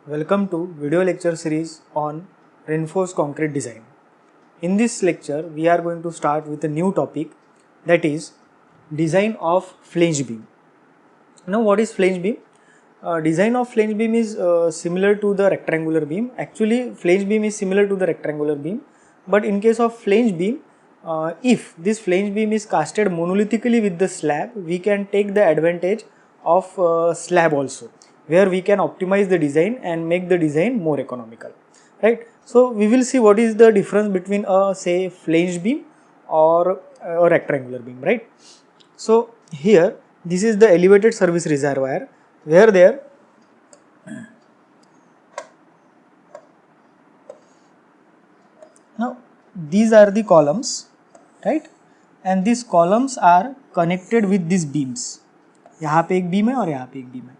Welcome to video lecture series on reinforced concrete design. In this lecture, we are going to start with a new topic, that is design of flange beam. Now, what is flange beam? Design of flange beam is similar to the rectangular beam. Actually, flange beam is similar to the rectangular beam, but in case of flange beam, if this flange beam is casted monolithically with the slab, we can take the advantage of slab also, where we can optimize the design and make the design more economical, right? So we will see what is the difference between a say flange beam or a rectangular beam, right? So here this is the elevated service reservoir, where there now these are the columns, right? And these columns are connected with these beams. यहाँ पे एक beam है और यहाँ पे एक beam है.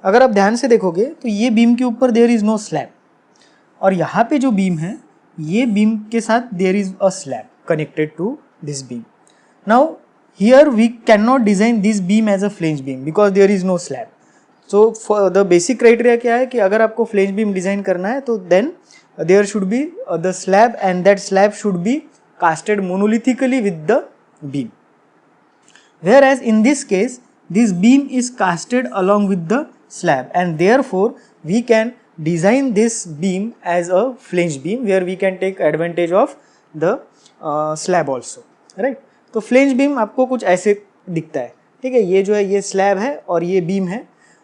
अगर आप ध्यान से देखोगे तो ये बीम के ऊपर देयर इज नो स्लैब, और यहाँ पे जो बीम है ये बीम के साथ there is a slab connected to this beam. Now here we can not design this beam as a flange beam because there is no slab. So for the basic criteria क्या है कि अगर आपको flange beam design करना है तो then there should be the slab and that slab should be casted monolithically with the beam. Whereas in this case, this beam is casted along with the slab, and therefore we can design this beam as a flange beam where we can take advantage of the slab also, right? तो flange beam आपको कुछ ऐसे दिखता है, ठीक है. ये जो है ये slab है और ये beam है.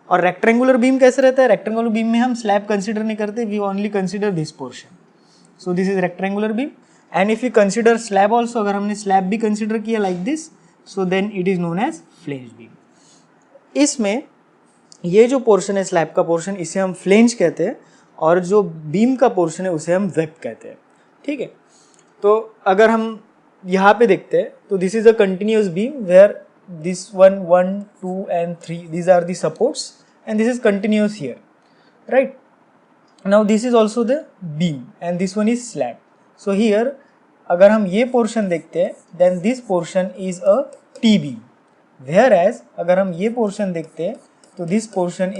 और rectangular beam कैसे रहता है? rectangular beam में हम slab consider नहीं करते, we only consider this portion. So this is rectangular beam, and if we consider slab also, अगर हमने slab भी consider किया like this, so then it is known as flange beam. इसमें ये जो पोर्शन है स्लैब का पोर्शन, इसे हम फ्लेंज कहते हैं, और जो बीम का पोर्शन है उसे हम वेब कहते हैं, ठीक है. तो अगर हम यहाँ पे देखते हैं तो this is a continuous beam where this 1, 2 and 3 these are the supports and this is continuous here, right? Now this is also the beam and this one is slab. So here अगर हम ये portion देखते हैं then this portion is a T beam, whereas अगर हम ये portion देखते हैं तो this portion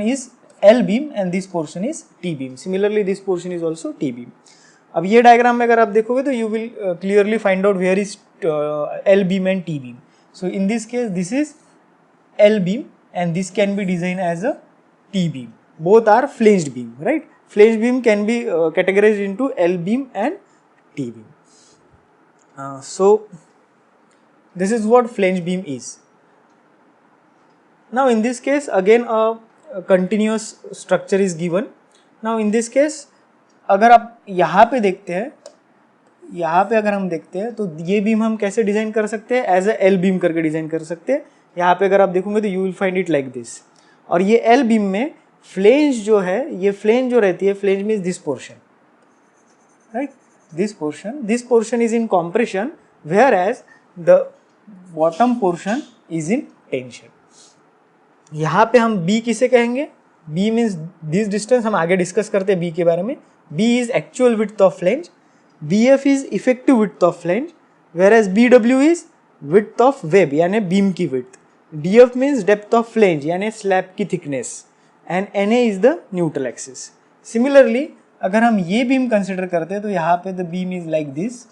is L beam and this portion is T beam. Similarly this portion is also T beam. अब ये डायग्राम में अगर आप देखोगे तो you will clearly find out where is L beam and T beam. So in this case this is L beam and this can be designed as a T beam. Both are flanged beam, right? Flange beam can be categorized into L beam and T beam. So this is what flange beam is. Now in this case again a continuous structure is given. Now in this case अगर आप यहाँ पे देखते हैं, यहाँ पे अगर हम देखते हैं तो ये बीम हम कैसे डिजाइन कर सकते हैं? एज ए एल बीम करके डिजाइन कर सकते हैं. यहाँ पे अगर आप देखोगे तो you will find it like this. और ये एल बीम में फ्लेंज जो है, ये फ्लेंज जो रहती है, flange means this portion, right? This portion is in compression whereas the bottom portion is in tension. यहाँ पे हम B किसे कहेंगे? B means this distance, हम आगे डिस्कस करते हैं B के बारे में. B is actual width of flange, BF is effective width of flange, whereas BW is width of web यानी बीम की width. DF means depth of flange यानी स्लैब की thickness, and NA is the neutral axis. Similarly अगर हम ये beam consider करते हैं तो यहाँ पे the beam is like this,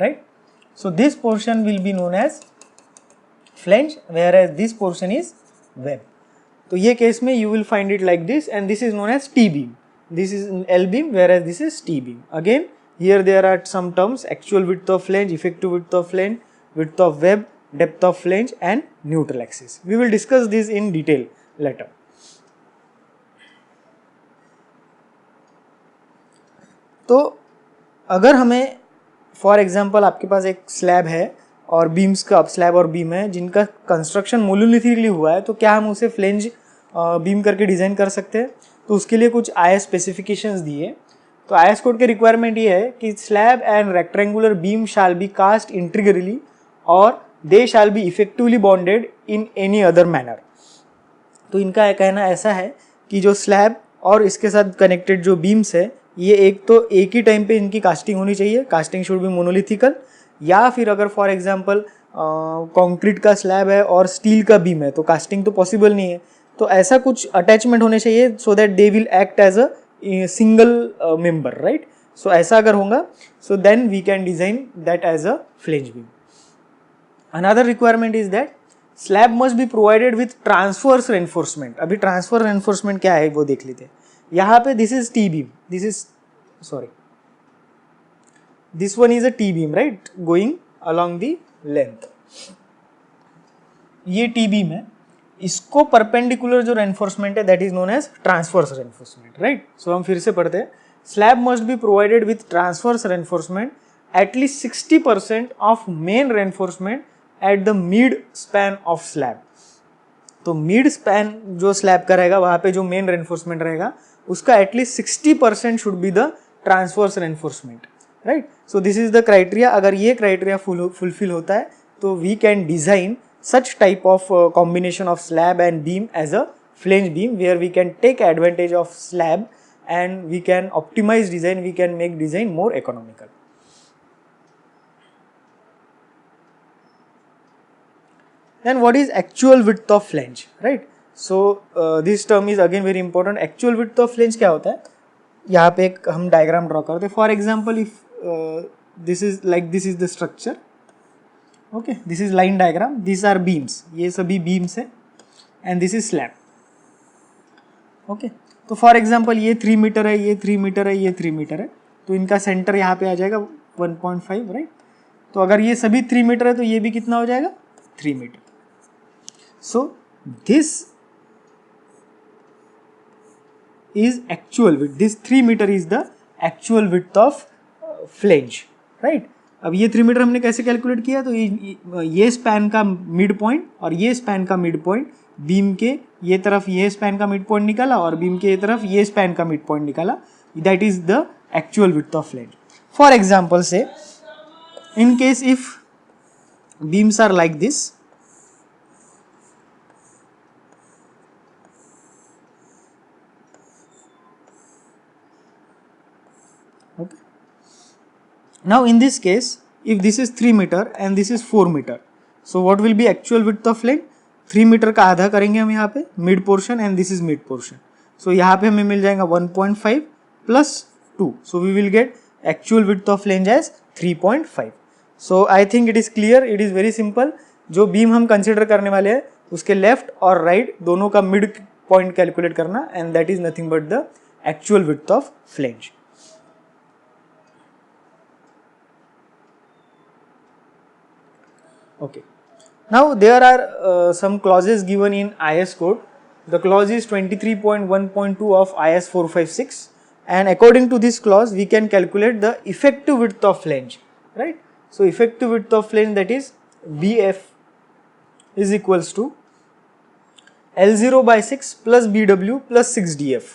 right? So this portion will be known as flange whereas this portion is web. तो ये केस में you will find it like this, and this is known as T beam. This is L beam whereas this is T beam. Again here there are some terms: actual width of flange, effective width of flange, width of web, depth of flange and neutral axis. We will discuss this in detail later. तो अगर हमें for example आपके पास एक slab है और beams का slab और beam है जिनका कंस्ट्रक्शन मोनोलिथिकली हुआ है, तो क्या हम उसे फ्लेंज बीम करके डिज़ाइन कर सकते हैं? तो उसके लिए कुछ IS स्पेसिफिकेशंस दिए. तो IS कोड के रिक्वायरमेंट ये है कि slab and rectangular beam shall be cast integrally और they shall be effectively bonded in any other manner. तो इनका कहना ऐसा है कि जो स्लैब और इसके साथ कनेक्टेड जो बीम्स है, ये एक ही टाइम पे इनकी कास्टिंग होनी चाहिए. कास्टिंग शुड बी मोनोलिथिकल, या फिर अगर फॉर एग्जांपल कंक्रीट का स्लैब है और स्टील का बीम है, तो कास्टिंग तो पॉसिबल नहीं है, तो ऐसा कुछ अटैचमेंट होने चाहिए so that they will act as a single member, right. So ऐसा अगर होगा so then we can design that as a flange beam. Another requirement is that slab must be provided with transverse reinforcement. अभी transfer reinforcement क्या है वो देख लेते हैं. यहाँ पे this is T beam, this is sorry this one is a T beam, right, going along the length. ये टी बीम है, इसको परपेंडिकुलर जो रेनफोर्समेंट है that is known as transverse reinforcement, right. So हम फिर से पढ़ते हैं. Slab must be provided with transverse reinforcement at least 60% of main reinforcement at the mid span of slab. तो मिड स्पैन जो स्लैब का रहेगा वहां पे जो मेन रेनफोर्समेंट रहेगा उसका at least 60% should be the transverse reinforcement, right. So this is the criteria. अगर ये क्राइटेरिया फुलफिल होता है तो we can design such type of combination of slab and beam as a flange beam where we can take advantage of slab and we can optimize design, we can make design more economical. Then what is actual width of flange, right? So this term is again very important. Actual width of flange क्या होता है, यहाँ पे एक हम diagram draw करते हैं. For example if this is like this is the structure, okay, this is line diagram, this are beams, ये सभी बीम्स है and this is slab, okay. तो फॉर एग्जांपल ये 3 मीटर है, ये 3 मीटर है, ये 3 मीटर है, तो इनका सेंटर यहाँ पे आ जाएगा 1.5, राइट. तो अगर ये सभी 3 मीटर है तो ये भी कितना हो जाएगा 3 metre. So this is actual width, this 3 metre is the actual width of flange, right. अब ये 3 मीटर हमने कैसे कैलकुलेट किया, तो ये स्पैन का मिड पॉइंट और ये स्पैन का मिड पॉइंट, बीम के ये तरफ ये स्पैन का मिड पॉइंट निकाला और बीम के ये तरफ ये स्पैन का मिड पॉइंट निकाला, that is the actual width of flange. For example say in case if beams are like this, okay. Now in this case if this is 3 meter and this is 4 meter, so what will be actual width of flange? 3 metre का आधा करेंगे हम यहाँ पे mid portion and this is mid portion, so यहाँ पे हमें मिल जाएगा 1.5 plus 2, so we will get actual width of flange as 3.5. So I think it is clear, it is very simple. जो बीम हम कंसिडर करने वाले हैं उसके लेफ्ट और राइट दोनों का मिड पॉइंट कैलकुलेट करना and that is nothing but the actual width of flange. Okay. Now there are some clauses given in IS code. The clause is 23.1.2 of IS 456, and according to this clause we can calculate the effective width of flange, right. So effective width of flange, that is BF is equals to L0 by 6 plus BW plus 6DF,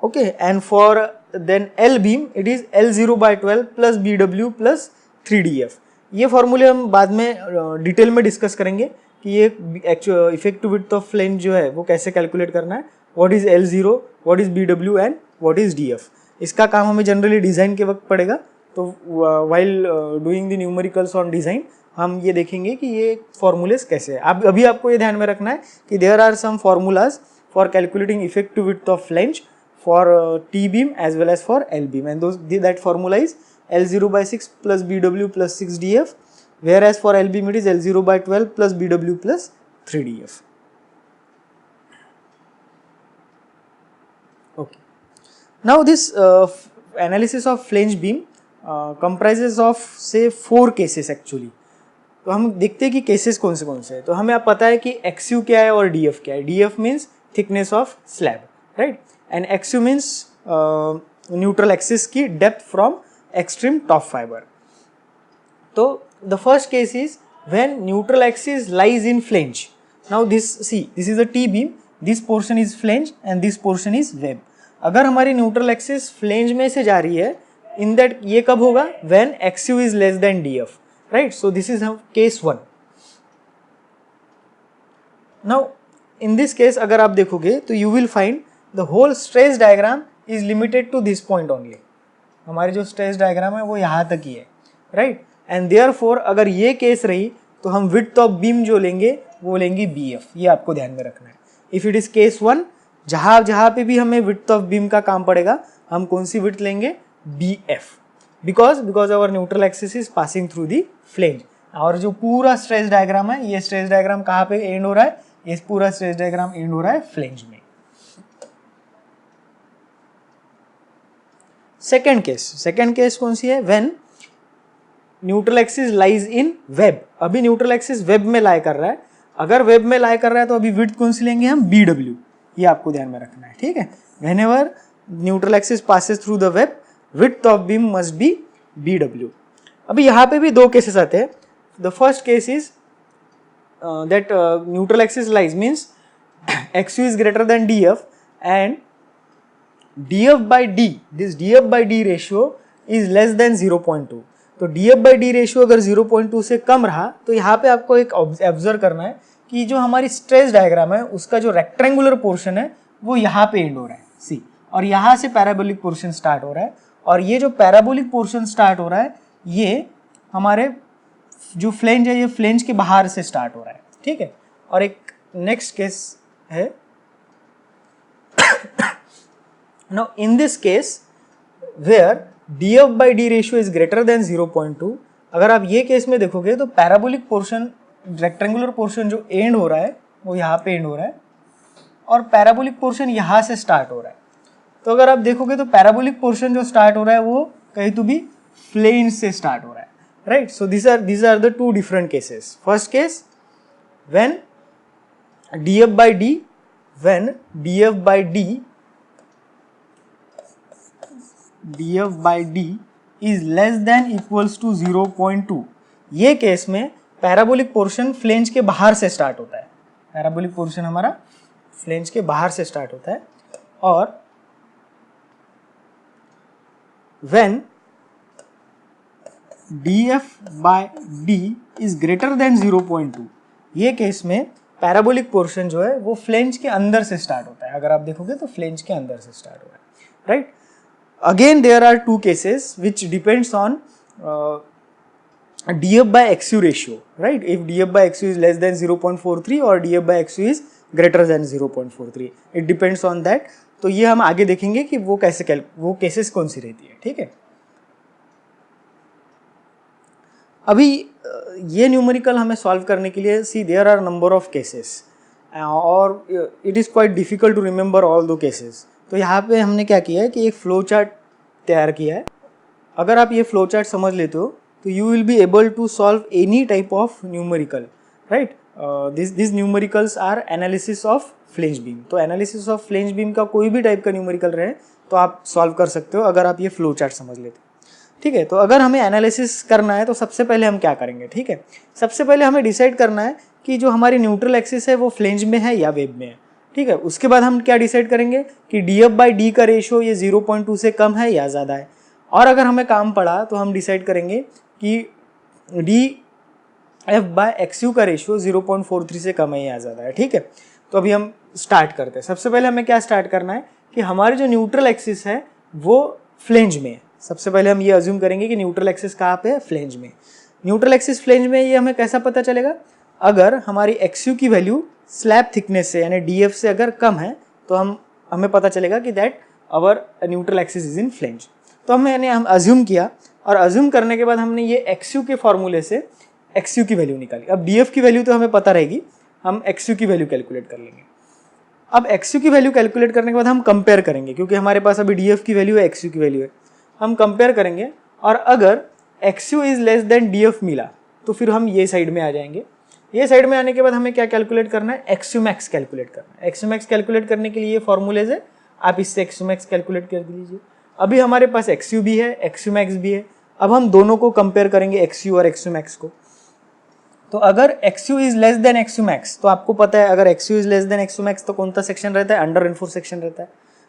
okay, and for then L beam it is L0 by 12 plus BW plus 3DF. ये फॉर्मूले हम बाद में detail में discuss करेंगे कि ये effective width of flange जो है वो कैसे कैलकुलेट करना है, what is L0, what is BW and what is DF. इसका काम हमें जनरली डिज़ाइन के वक्त पड़ेगा, तो while doing the numericals on design हम ये देखेंगे कि ये फॉर्मूलेस कैसे है. अब अभी आपको ये ध्यान में रखना है कि there are some formulas for calculating effective width of flange for T beam as well as for L beam, and that formula is L0 by 6 plus BW plus 6DF, whereas for L beam it is L0 by 12 plus BW plus 3DF. Okay. Now this analysis of flange beam comprises of say 4 cases actually. तो हम देखते हैं कि cases कौन से हैं. तो हमें आप पता है कि XU क्या है और DF क्या है. DF means thickness of slab, right, and XU means neutral axis की depth from extreme top fiber. So the first case is when neutral axis lies in flange. Now this is a T beam, this portion is flange and this portion is web. अगर हमारी neutral axis flange में से जा रही है, in that ये कब होगा, when XU is less than DF, right? So this is case 1. Now in this case अगर आप देखोगे तो you will find the whole stress diagram is limited to this point only. हमारी जो स्ट्रेस डायग्राम है वो यहाँ तक ही है, राइट. एंड देयरफॉर अगर ये केस रही तो हम विड्थ ऑफ बीम जो लेंगे वो लेंगे BF, ये आपको ध्यान में रखना है। इफ इट इज केस 1, जहाँ पे भी हमें विड्थ ऑफ बीम का काम पड़ेगा हम कौन सी विड्थ लेंगे, BF, because our neutral axis is passing through the flange. और जो पूरा स्ट्रेस डायग्राम है, ये स्ट्रेस डायग्राम कहाँ पे एंड हो रहा है, ये पूरा स्ट्रेस डायग्राम एंड हो रहा है फ्लेंज में। सेकेंड केस कौन सी है, when neutral axis lies in web. अभी न्यूट्रल एक्सिस वेब में लाई कर रहा है, अगर वेब में लाई कर रहा है तो अभी विड्थ कौन सी लेंगे हम, BW, ये आपको ध्यान में रखना है, ठीक है। Whenever neutral axis passes through the web, width of beam must be BW। अभी यहाँ पे भी दो केसेस आते हैं। The first case is that neutral axis lies means XU is greater than DF and DF by D, this DF by D ratio is less than 0.2। तो DF by D ratio अगर 0.2 से कम रहा तो यहाँ पे आपको एक ऑब्जर्व करना है कि जो हमारी स्ट्रेस डायग्राम है उसका जो रेक्टेंगुलर पोर्शन है वो यहाँ पे एंड हो रहा है सी, और यहाँ से पैराबोलिक पोर्शन स्टार्ट हो रहा है, और ये जो पैराबोलिक पोर्शन स्टार्ट हो रहा है ये हमारे जो फ्लेंज है ये फ्लेंज के बाहर से स्टार्ट हो रहा है, ठीक है। और एक नेक्स्ट केस है, now in this case where DF by D ratio is greater than 0.2, अगर आप ये केस में देखोगे तो पैराबोलिक पोर्शन, रेक्टेंगुलर पोर्शन जो एंड हो रहा है वो यहाँ पे एंड हो रहा है और पैराबोलिक पोर्शन यहाँ से स्टार्ट हो रहा है। तो अगर आप देखोगे तो पैराबोलिक पोर्शन जो स्टार्ट हो रहा है वो कहीं तो भी फ्लेंज से स्टार्ट हो रहा है, right. So these are the two different cases. First case when DF by D, when DF by D is less than equals to 0.2, ये केस में पैराबोलिक पोर्शन फ्लेंज के बाहर से स्टार्ट होता है, पैराबोलिक पोर्शन हमारा फ्लेंज के बाहर से स्टार्ट होता है। और when DF by D is greater than 0.2, ये केस में पैराबोलिक पोर्शन जो है वो फ्लेंज के अंदर से स्टार्ट होता है। अगर आप देखोगे तो फ्लेंज के अंदर से स्टार्ट हो रहा है, right. Again there are two cases which depends on DF by XU ratio, right? If DF by XU is less than 0.43 और DF by XU is greater than 0.43, it depends on that। तो ये हम आगे देखेंगे कि वो कैसे वो केसेस कौन सी रहती है, ठीक है। अभी ये न्यूमेरिकल हमें सॉल्व करने के लिए see there are number of cases और it is quite difficult to remember all दो केसेस। तो यहाँ पे हमने क्या किया है कि एक फ्लो चार्ट तैयार किया है। अगर आप ये फ्लो चार्ट समझ लेते हो तो you will be able to solve any type of numerical, right. This numericals are analysis of flange beam. तो एनालिसिस ऑफ फ्लेंज बीम का कोई भी टाइप का न्यूमेरिकल रहे तो आप सॉल्व कर सकते हो अगर आप ये फ्लो चार्ट समझ लेते हो, ठीक है। तो अगर हमें एनालिसिस करना है तो सबसे पहले हम क्या करेंगे, ठीक है। सबसे पहले हमें डिसाइड करना है कि जो हमारी न्यूट्रल एक्सिस है वो फ्लेंज में है या वेब में है, ठीक है। उसके बाद हम क्या डिसाइड करेंगे कि DF by D का रेशियो ये 0.2 से कम है या ज़्यादा है, और अगर हमें काम पड़ा तो हम डिसाइड करेंगे कि DF by XU का रेशियो 0.43 से कम है या ज़्यादा है, ठीक है। तो अभी हम स्टार्ट करते हैं। सबसे पहले हमें क्या स्टार्ट करना है कि हमारी जो न्यूट्रल एक्सिस है वो फ्लेंज में है। सबसे पहले हम ये अज्यूम करेंगे कि न्यूट्रल एक्सिस कहाँ पे है, फ्लेंज में। न्यूट्रल एक्सिस फ्लेंज में ये हमें कैसा पता चलेगा, अगर हमारी XU की वैल्यू स्लैब थिकनेस से यानी DF से अगर कम है तो हमें पता चलेगा कि that our neutral axis is in flange. तो हम अज्यूम किया, और अज्यूम करने के बाद हमने ये XU के फॉर्मूले से XU की वैल्यू निकाली। अब DF की वैल्यू तो हमें पता रहेगी, हम XU की वैल्यू कैलकुलेट कर लेंगे। अब XU की वैल्यू कैलकुलेट करने के बाद हम कंपेयर करेंगे, क्योंकि हमारे पास अभी DF की वैल्यू है, XU की वैल्यू है, हम कंपेयर करेंगे। और अगर XU is less then DF मिला तो फिर हम ये साइड में आ जाएंगे। ये साइड में आने के बाद हमें क्या कैलकुलेट करना है, XU max कैलकुलेट करना है। XU max कैलकुलेट करने के लिए ये फॉर्मूलेज है, आप इससे XU max कैलकुलेट कर दीजिए। अभी हमारे पास XU भी है, XU max भी है। अब हम दोनों को कंपेयर करेंगे, XU और XU max को। तो अगर XU is less then XU max, तो आपको पता है अगर XU is less then XU max तो कौन सा सेक्शन रहता है, अंडर रेनफोर्स सेक्शन रहता है,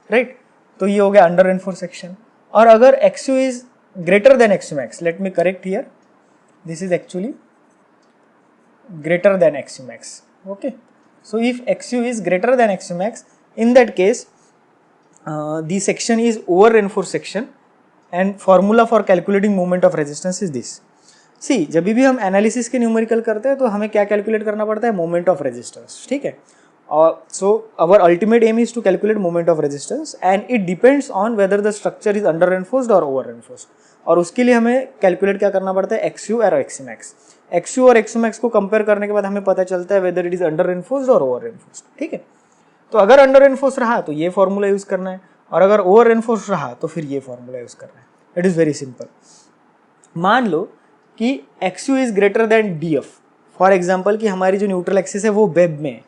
राइट। तो ये हो गया अंडर रेनफोर्स सेक्शन। और अगर XU is greater then XU max, let me correct here, this is actually greater than XU max, okay. So if XU is greater than XU max, in that case the section is over reinforced section and formula for calculating moment of resistance is this. सी जब भी हम analysis के numerical करते हैं तो हमें क्या calculate करना पड़ता है, मोमेंट ऑफ रेजिस्टेंस, ठीक है। और so our ultimate aim is to calculate moment of resistance and it depends on whether the structure is under reinforced और ओवर रेनफोर्स्ड। और उसके लिए हमें कैलकुलेट क्या करना पड़ता है, एक्सयू और एक्समैक्स। एक्सयू और एक्समैक्स को कंपेयर करने के बाद हमें पता चलता है whether it is under reinforced और ओवर रेनफोर्स्ड, ठीक है। तो अगर अंडर रेनफोर्स्ड रहा तो ये फॉर्मूला यूज करना है, और अगर ओवर रेनफोर्स्ड रहा तो फिर ये फॉर्मूला यूज करना है। It is very simple. मान लो कि XU is greater then DF, for example कि हमारी जो न्यूट्रल एक्सिस है वो वेब में है।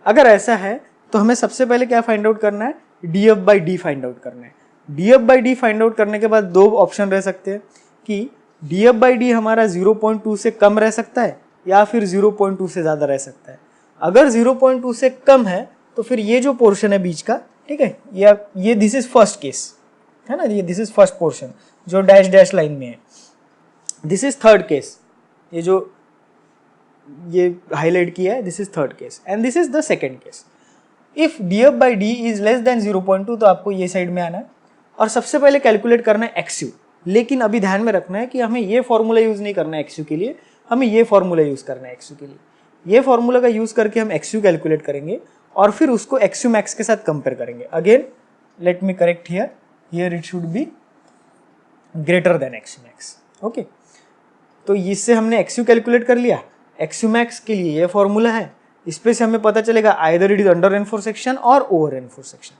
अगर ऐसा है तो हमें सबसे पहले क्या फाइंड आउट करना है, DF/D फाइंड आउट करना है। DF/D फाइंड आउट करने के बाद दो ऑप्शन रह सकते हैं कि DF/D हमारा 0.2 से कम रह सकता है या फिर 0.2 से ज़्यादा रह सकता है। अगर 0.2 से कम है तो फिर ये जो पोर्शन है बीच का, ठीक है, या ये दिस इज फर्स्ट केस है ना, ये दिस इज फर्स्ट पोर्शन जो डैश डैश लाइन में है। दिस इज थर्ड केस, ये जो ये हाईलाइट किया है this is third case, and this is the second case. If DF/D is less then 0.2 तो आपको ये साइड में आना है और सबसे पहले कैलकुलेट करना है XU। लेकिन अभी ध्यान में रखना है कि हमें ये फॉर्मूला यूज नहीं करना है XU के लिए, हमें ये फॉर्मूला यूज करना है XU के लिए। ये फॉर्मूला का यूज करके हम XU कैलकुलेट करेंगे और फिर उसको XU मैक्स के साथ कंपेयर करेंगे। Again let me correct here it should be greater than XU max, okay. तो इससे हमने XU कैलकुलेट कर लिया। XU मैक्स के लिए ये फॉर्मूला है, इस पे से हमें पता चलेगा either it is under reinforce section और ओवर रेनफोर्स सेक्शन।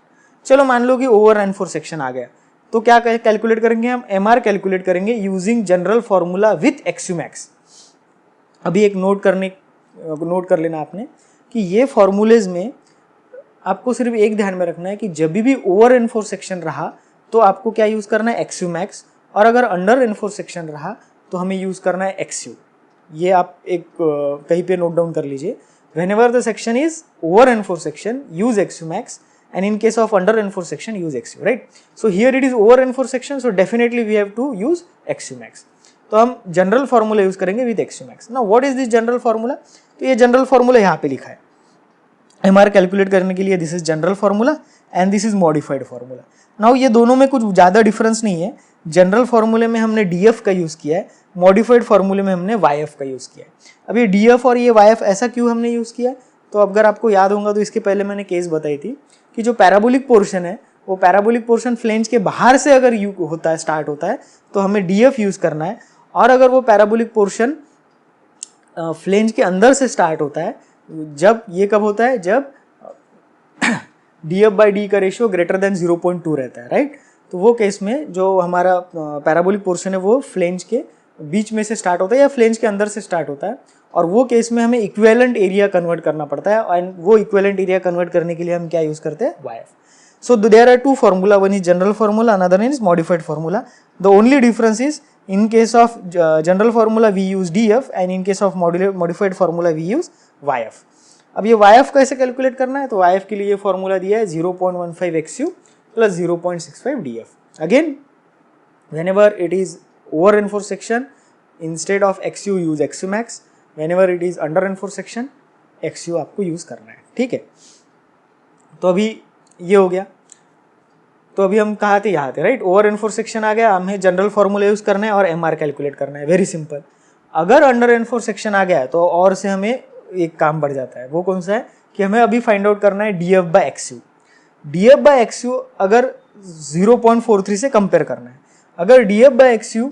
चलो मान लो कि ओवर रेनफोर्स सेक्शन आ गया तो क्या कैलकुलेट करेंगे, हम MR कैलकुलेट करेंगे using general formula with XU max. अभी एक नोट कर लेना आपने कि ये फॉर्मूलेज में आपको सिर्फ एक ध्यान में रखना है कि जब भी ओवर रेनफोर्स सेक्शन रहा तो आपको क्या यूज करना है, XU मैक्स, और अगर अंडर रेनफोर्स सेक्शन रहा तो हमें यूज करना है XU। ये आप एक कहीं पे नोट डाउन कर लीजिए। whenever the section is over reinforced section use XU max, and in case of under reinforced section use XU, right? So here it is over reinforced section, so definitely we have to use XU max। तो हम general formula use करेंगे with XU max। Now what is this general formula, तो ये general formula यहाँ पे लिखा है MR calculate करने के लिए। This is general formula and this is modified formula. Now ये दोनों में कुछ ज़्यादा डिफरेंस नहीं है। जनरल फॉर्मूले में हमने DF का यूज़ किया है, मॉडिफाइड फॉर्मूले में हमने YF का यूज़ किया है। अब ये DF और ये YF ऐसा क्यों हमने यूज़ किया, तो अगर आपको याद होगा तो इसके पहले मैंने केस बताई थी कि जो पैराबोलिक पोर्शन है वो पैराबोलिक पोर्शन फ्लेंज के बाहर से अगर होता है, स्टार्ट होता है, तो हमें DF यूज़ करना है। और अगर वो पैराबोलिक पोर्शन फ्लेंज के अंदर से स्टार्ट होता है, जब ये कब होता है, जब DF/D का रेशियो ग्रेटर देन 0.2 रहता है, राइट। तो वो केस में जो हमारा पैराबोलिक पोर्शन है वो फ्लेंज के बीच में से स्टार्ट होता है या फ्लेंज के अंदर से स्टार्ट होता है, और वो केस में हमें इक्विवेलेंट एरिया कन्वर्ट करना पड़ता है। एंड वो इक्विवेलेंट एरिया कन्वर्ट करने के लिए हम क्या यूज़ करते हैं, YF। So there are two formula, one is general formula, another is modified formula. The only difference is in case of general formula we use DF and in case of modified formula we use YF। अब ये YF कैसे calculate करना है, तो YF के लिए ये formula दिया है 0.15 XU plus 0.65 DF। Again whenever it is over reinforced section instead of XU use XU max, whenever it is under reinforced section XU आपको यूज करना है, ठीक है। तो अभी ये हो गया। तो अभी हम कहाँ थे, यहाँ थे, राइट। ओवर रेनफोर्स सेक्शन आ गया, हमें जनरल फॉर्मूला यूज करना है और MR कैलकुलेट करना है, वेरी सिंपल। अगर अंडर रेनफोर्स सेक्शन आ गया है तो और से हमें एक काम बढ़ जाता है, वो कौन सा है कि हमें अभी फाइंड आउट करना है DF/XU। DF/XU अगर 0.43 से कंपेयर करना है। अगर DF/XU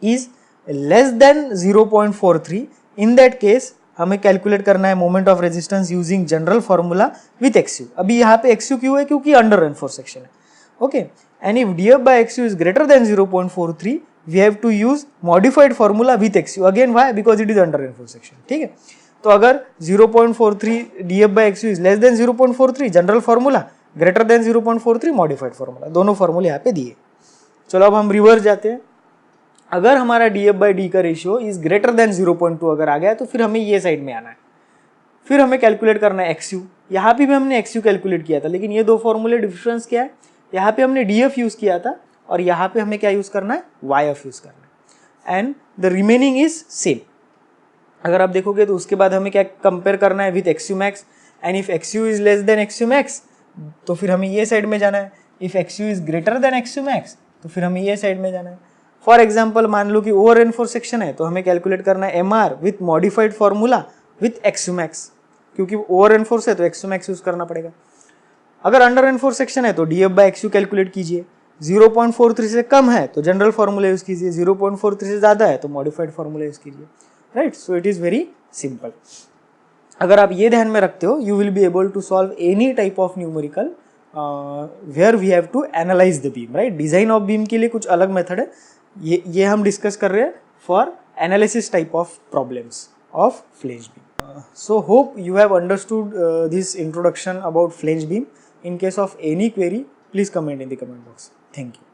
is less than 0.43, in that case हमें कैलकुलेट करना है moment of resistance using general formula with XU। अभी यहाँ पे XU क्यों है, क्योंकि अंडर रेनफोर्स सेक्शन है, okay. And if DF/XU is greater than 0.43 we have to use modified formula with XU। Again why, because it is under reinforce section, ठीक है। तो अगर 0.43 DF/XU is less than 0.43 general formula, greater than 0.43 modified formula, दोनों फॉर्मूले यहाँ पे दिए। चलो अब हम रिवर्स जाते हैं। अगर हमारा DF/D का रेशियो इज ग्रेटर देन 0.2 अगर आ गया तो फिर हमें ये साइड में आना है, फिर हमें कैलकुलेट करना है XU। यहाँ पे भी हमने XU कैलकुलेट किया था, लेकिन ये दो फॉर्मूले डिफरेंस क्या है, यहाँ पे हमने DF यूज किया था और यहाँ पे हमें क्या यूज करना है, YF यूज करना है, and the remaining is same. अगर आप देखोगे तो उसके बाद हमें क्या कंपेयर करना है with XU max, and if XU is less then XU max तो फिर हमें ये साइड में जाना है, if XU is greater then XU max तो फिर हमें ये साइड में जाना है। फॉर एग्जाम्पल मान लो कि ओवर रेनफोर्स सेक्शन है तो हमें कैलकुलेट करना है MR with modified formula with x u max, क्योंकि ओवर रेनफोर्स है तो एक्सयूमैक्स यूज करना पड़ेगा। अगर अंडर रेनफोर्स सेक्शन है तो DF/XU कैलकुलेट कीजिए, 0.43 से कम है तो जनरल फॉर्मूला यूज कीजिए, 0.43 से ज्यादा है तो मॉडिफाइड फॉर्मूला यूज कीजिए, right. So it is very simple. अगर आप ये ध्यान में रखते हो, you will be able to solve any type of numerical where we have to analyse the beam, right. Design of beam के लिए कुछ अलग मेथड है, ये हम डिस्कस कर रहे हैं for analysis type of problems of flange beam. So hope you have understood this introduction about flange beam. In case of any query, please comment in the comment box. Thank you.